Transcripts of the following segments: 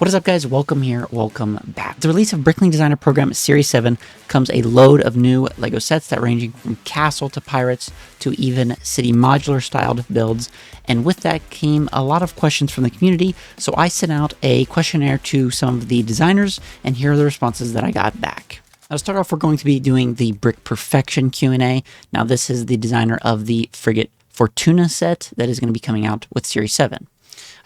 What is up, guys? Welcome here. Welcome back. The release of BrickLink Designer Program Series 7 comes a load of new LEGO sets that ranging from castle to pirates to even city modular styled builds. And with that came a lot of questions from the community. So I sent out a questionnaire to some of the designers, and here are the responses that I got back. Now, to start off, we're going to be doing the Brick Perfection Q&A. Now, this is the designer of the Frigate Fortuna set that is going to be coming out with Series 7.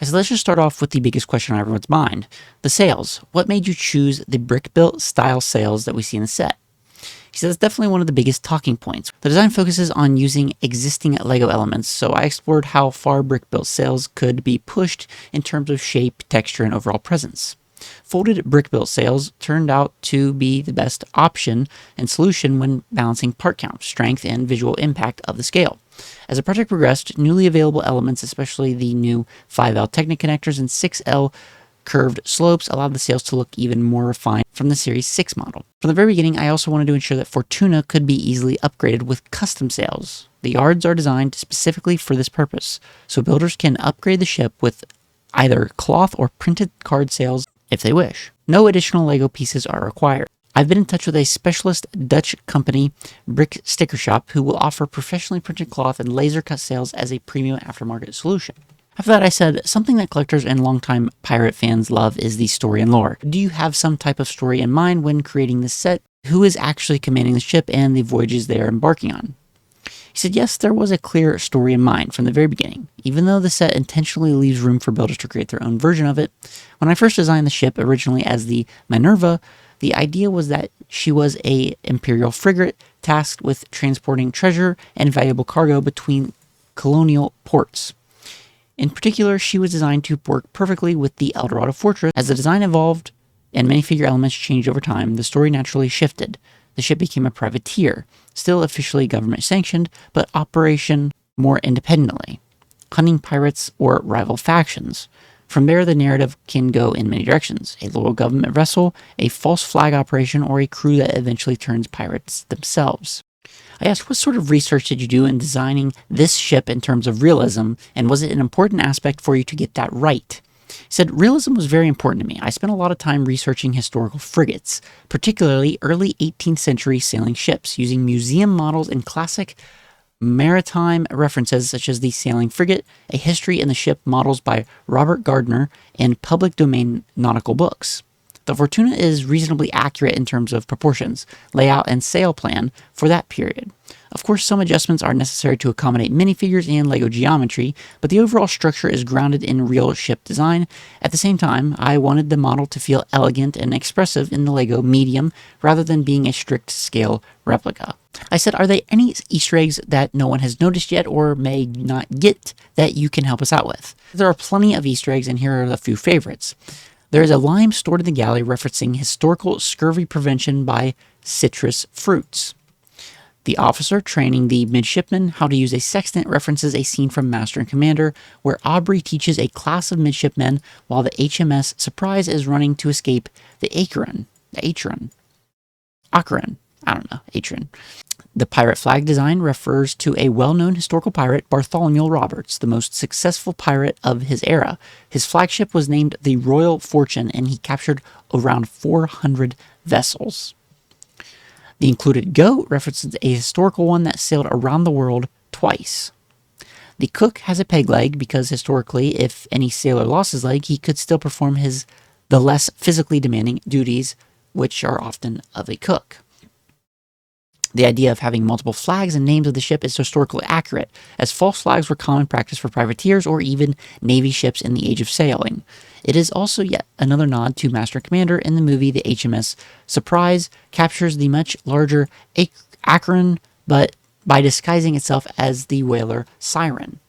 I said, let's just start off with the biggest question on everyone's mind. The sails. What made you choose the brick-built style sails that we see in the set? He says it's definitely one of the biggest talking points. The design focuses on using existing LEGO elements, so I explored how far brick-built sails could be pushed in terms of shape, texture, and overall presence. Folded brick-built sails turned out to be the best option and solution when balancing part count, strength, and visual impact of the scale. As the project progressed, newly available elements, especially the new 5L Technic connectors and 6L curved slopes, allowed the sails to look even more refined from the Series 6 model. From the very beginning, I also wanted to ensure that Fortuna could be easily upgraded with custom sails. The yards are designed specifically for this purpose, so builders can upgrade the ship with either cloth or printed card sails if they wish. No additional LEGO pieces are required. I've been in touch with a specialist Dutch company, Brick Sticker Shop, who will offer professionally printed cloth and laser cut sails as a premium aftermarket solution. After that, I said, something that collectors and longtime pirate fans love is the story and lore. Do you have some type of story in mind when creating this set? Who is actually commanding the ship and the voyages they are embarking on? He said, yes, there was a clear story in mind from the very beginning, even though the set intentionally leaves room for builders to create their own version of it. When I first designed the ship originally as the Minerva, the idea was that she was an imperial frigate tasked with transporting treasure and valuable cargo between colonial ports. In particular, she was designed to work perfectly with the El Dorado fortress. As the design evolved and many figure elements changed over time, the story naturally shifted. The ship became a privateer, still officially government sanctioned, but operation more independently, hunting pirates or rival factions. From there, the narrative can go in many directions: a loyal government vessel, a false flag operation, or a crew that eventually turns pirates themselves. I asked, what sort of research did you do in designing this ship in terms of realism, and was it an important aspect for you to get that right? He said, realism was very important to me. I spent a lot of time researching historical frigates, particularly early 18th century sailing ships, using museum models and classic maritime references such as the Sailing Frigate, A History in the Ship models by Robert Gardner, and public domain nautical books. The Fortuna is reasonably accurate in terms of proportions, layout, and sail plan for that period. Of course, some adjustments are necessary to accommodate minifigures and LEGO geometry, but the overall structure is grounded in real ship design. At the same time, I wanted the model to feel elegant and expressive in the LEGO medium rather than being a strict scale replica. I said, are there any Easter eggs that no one has noticed yet or may not get that you can help us out with? There are plenty of Easter eggs, and here are a few favorites. There is a lime stored in the galley referencing historical scurvy prevention by citrus fruits. The officer training the midshipmen how to use a sextant references a scene from Master and Commander where Aubrey teaches a class of midshipmen while the HMS Surprise is running to escape the Acheron. The pirate flag design refers to a well-known historical pirate, Bartholomew Roberts, the most successful pirate of his era. His flagship was named the Royal Fortune, and he captured around 400 vessels. The included goat references a historical one that sailed around the world twice. The cook has a peg leg because historically, if any sailor lost his leg, he could still perform the less physically demanding duties, which are often of a cook. The idea of having multiple flags and names of the ship is historically accurate, as false flags were common practice for privateers or even Navy ships in the age of sailing. It is also yet another nod to Master and Commander. In the movie, the HMS Surprise captures the much larger Acheron, but by disguising itself as the whaler Siren.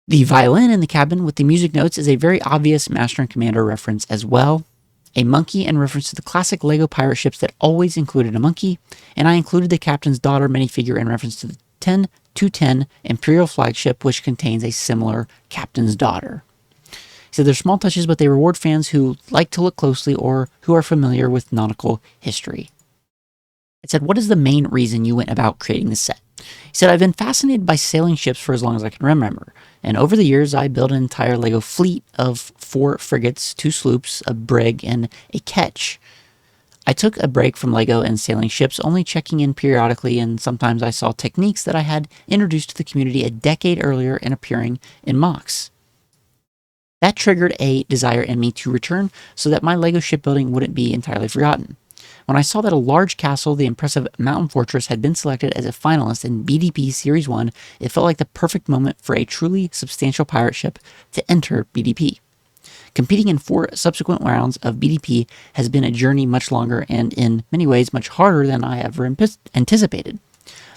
The violin in the cabin with the music notes is a very obvious Master and Commander reference as well. A monkey in reference to the classic LEGO pirate ships that always included a monkey, and I included the captain's daughter minifigure in reference to the 10-210 Imperial flagship, which contains a similar captain's daughter. So they're small touches, but they reward fans who like to look closely or who are familiar with nautical history. It said, what is the main reason you went about creating this set? He said, I've been fascinated by sailing ships for as long as I can remember. And over the years, I built an entire Lego fleet of 4 frigates, 2 sloops, a brig, and a ketch. I took a break from Lego and sailing ships, only checking in periodically, and sometimes I saw techniques that I had introduced to the community a decade earlier and appearing in mocks. That triggered a desire in me to return so that my Lego shipbuilding wouldn't be entirely forgotten. When I saw that a large castle, the impressive Mountain Fortress, had been selected as a finalist in BDP Series 1, it felt like the perfect moment for a truly substantial pirate ship to enter BDP. Competing in 4 subsequent rounds of BDP has been a journey much longer and in many ways much harder than I ever anticipated.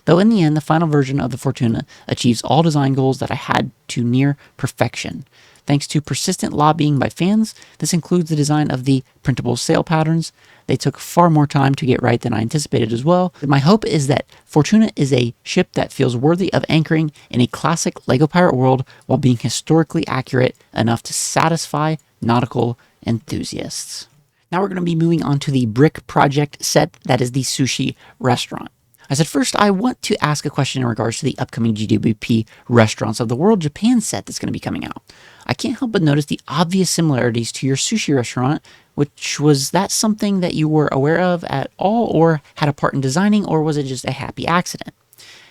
Though in the end, the final version of the Fortuna achieves all design goals that I had to near perfection. Thanks to persistent lobbying by fans, this includes the design of the printable sail patterns. They took far more time to get right than I anticipated as well. My hope is that Fortuna is a ship that feels worthy of anchoring in a classic Lego pirate world while being historically accurate enough to satisfy nautical enthusiasts. Now we're going to be moving on to the Brick Project set, that is the sushi restaurant. I said, first, I want to ask a question in regards to the upcoming GWP Restaurants of the World Japan set that's going to be coming out. I can't help but notice the obvious similarities to your sushi restaurant, was that something that you were aware of at all or had a part in designing, or was it just a happy accident?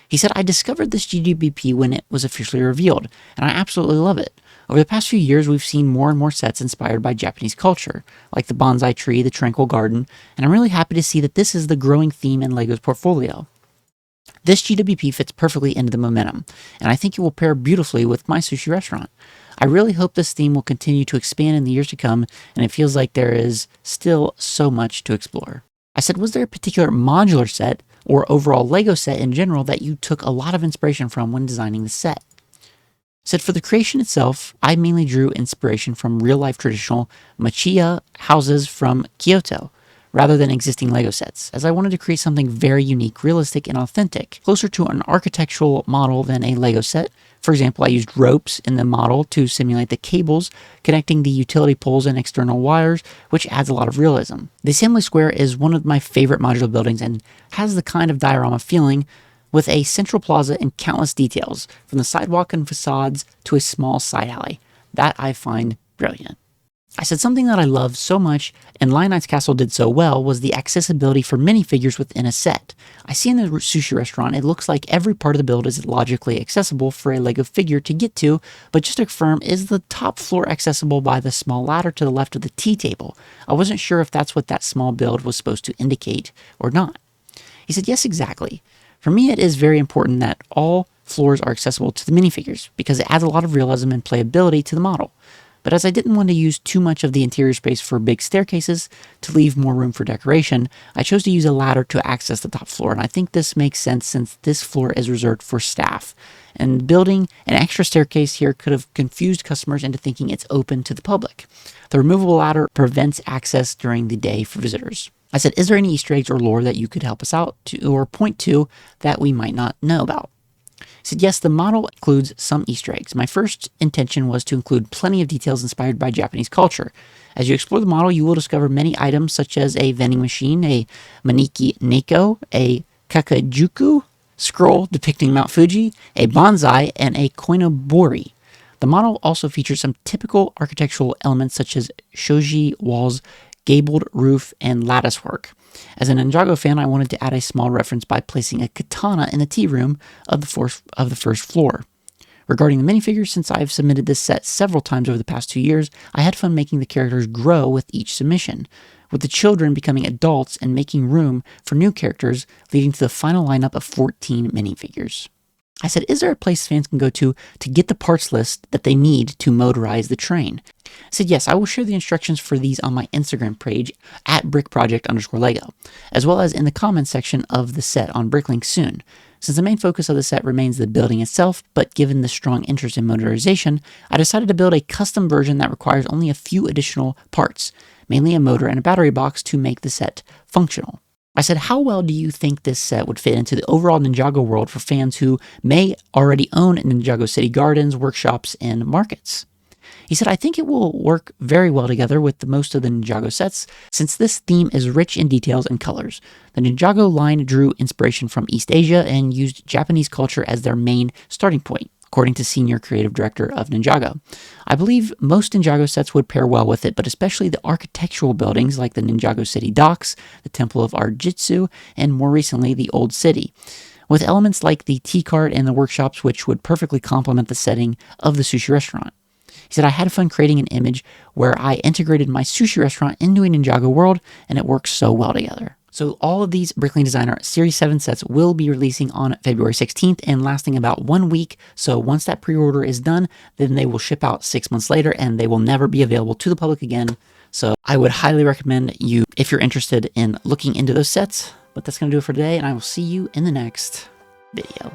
He said, I discovered this GWP when it was officially revealed, and I absolutely love it. Over the past few years, we've seen more and more sets inspired by Japanese culture, like the bonsai tree, the tranquil garden, and I'm really happy to see that this is the growing theme in LEGO's portfolio. This GWP fits perfectly into the momentum, and I think it will pair beautifully with my sushi restaurant. I really hope this theme will continue to expand in the years to come, and it feels like there is still so much to explore. I said, was there a particular modular set or overall LEGO set in general that you took a lot of inspiration from when designing the set? Said, for the creation itself, I mainly drew inspiration from real-life traditional machiya houses from Kyoto, rather than existing LEGO sets, as I wanted to create something very unique, realistic, and authentic, closer to an architectural model than a LEGO set. For example, I used ropes in the model to simulate the cables connecting the utility poles and external wires, which adds a lot of realism. The assembly square is one of my favorite modular buildings and has the kind of diorama feeling, with a central plaza and countless details, from the sidewalk and facades to a small side alley. That I find brilliant. I said, something that I love so much and Lion Knight's Castle did so well was the accessibility for minifigures within a set. I see in the sushi restaurant, it looks like every part of the build is logically accessible for a LEGO figure to get to, but just to confirm, is the top floor accessible by the small ladder to the left of the tea table? I wasn't sure if that's what that small build was supposed to indicate or not. He said, yes, exactly. For me, it is very important that all floors are accessible to the minifigures because it adds a lot of realism and playability to the model. But as I didn't want to use too much of the interior space for big staircases to leave more room for decoration, I chose to use a ladder to access the top floor, and I think this makes sense since this floor is reserved for staff. And building an extra staircase here could have confused customers into thinking it's open to the public. The removable ladder prevents access during the day for visitors. I said, is there any Easter eggs or lore that you could help us out to or point to that we might not know about? He said, yes, the model includes some Easter eggs. My first intention was to include plenty of details inspired by Japanese culture. As you explore the model, you will discover many items such as a vending machine, a maneki neko, a kakajuku scroll depicting Mount Fuji, a bonsai, and a koinobori. The model also features some typical architectural elements such as shoji walls, gabled roof, and lattice work. As a Ninjago fan, I wanted to add a small reference by placing a katana in the tea room of the first floor. Regarding the minifigures, since I've submitted this set several times over the past 2 years, I had fun making the characters grow with each submission, with the children becoming adults and making room for new characters, leading to the final lineup of 14 minifigures. I said, is there a place fans can go to get the parts list that they need to motorize the train? I said, yes, I will share the instructions for these on my Instagram page at brickproject_Lego, as well as in the comments section of the set on BrickLink soon. Since the main focus of the set remains the building itself, but given the strong interest in motorization, I decided to build a custom version that requires only a few additional parts, mainly a motor and a battery box to make the set functional. I said, how well do you think this set would fit into the overall Ninjago world for fans who may already own Ninjago City Gardens, workshops, and markets? He said, I think it will work very well together with the most of the Ninjago sets, since this theme is rich in details and colors. The Ninjago line drew inspiration from East Asia and used Japanese culture as their main starting point, according to Senior Creative Director of Ninjago. I believe most Ninjago sets would pair well with it, but especially the architectural buildings like the Ninjago City Docks, the Temple of Art Jitsu, and more recently, the Old City, with elements like the tea cart and the workshops, which would perfectly complement the setting of the sushi restaurant. He said, I had fun creating an image where I integrated my sushi restaurant into a Ninjago world, and it works so well together. So all of these BrickLink Designer Series 7 sets will be releasing on February 16th and lasting about 1 week. So once that pre-order is done, then they will ship out 6 months later, and they will never be available to the public again. So I would highly recommend you, if you're interested in looking into those sets. But that's going to do it for today, and I will see you in the next video.